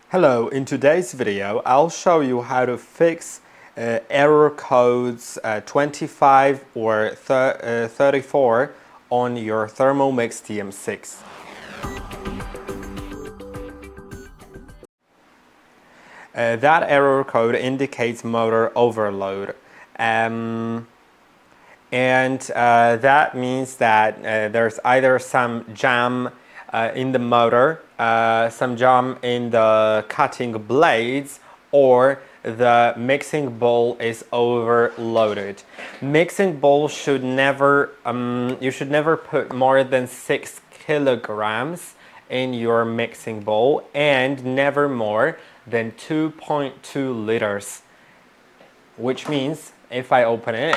Hello, in today's video I'll show you how to fix error codes 25 or 34 on your Thermomix TM6. That error code indicates motor overload, and that means that there's either some jam in the motor, some jam in the cutting blades, or the mixing bowl is overloaded. Mixing bowl should never, you should never put more than 6 kilograms in your mixing bowl and never more than 2.2 liters, which means if I open it,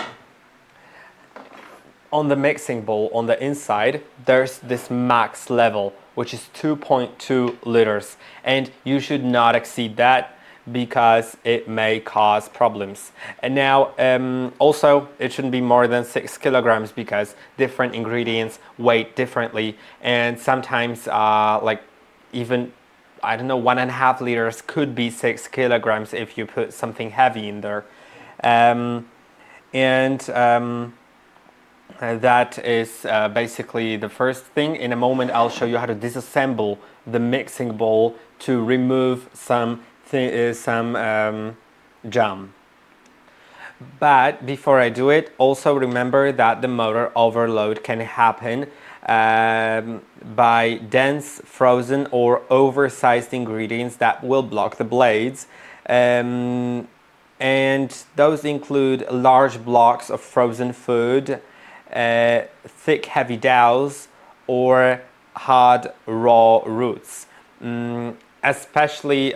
on the mixing bowl on the inside there's this max level which is 2.2 liters, and you should not exceed that because it may cause problems. And now also it shouldn't be more than 6 kilograms because different ingredients weigh differently, and sometimes like even I don't know, 1.5 liters could be 6 kilograms if you put something heavy in there. That is basically the first thing. In a moment I'll show you how to disassemble the mixing bowl to remove some jam. But before I do it, also remember that the motor overload can happen by dense, frozen or oversized ingredients that will block the blades. And those include large blocks of frozen food, thick heavy doughs, or hard raw roots. Especially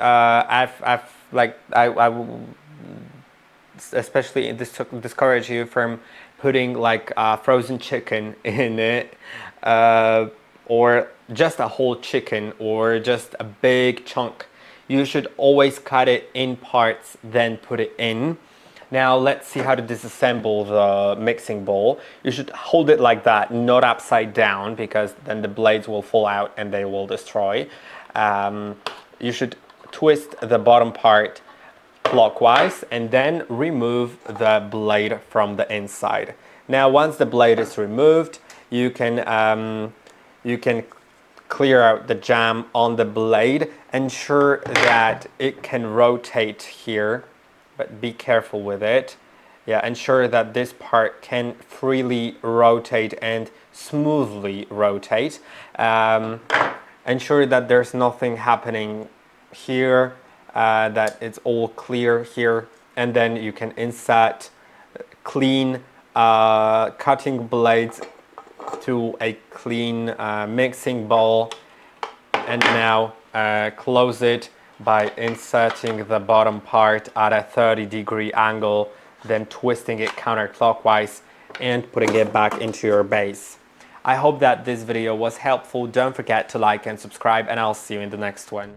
especially discourage you from putting like frozen chicken in it, or just a whole chicken, or just a big chunk. You should always cut it in parts, then put it in. Now let's see how to disassemble the mixing bowl. You should hold it like that, not upside down, because then the blades will fall out and they will destroy. You should twist the bottom part clockwise and then remove the blade from the inside. Now once the blade is removed, you can clear out the jam on the blade. Ensure that it can rotate here, but be careful with it. Yeah, ensure that this part can freely rotate and smoothly rotate. Ensure that there's nothing happening here, that it's all clear here, and then you can insert clean cutting blades to a clean mixing bowl, and now close it by inserting the bottom part at a 30-degree angle, then twisting it counterclockwise and putting it back into your base. I hope that this video was helpful. Don't forget to like and subscribe, and I'll see you in the next one.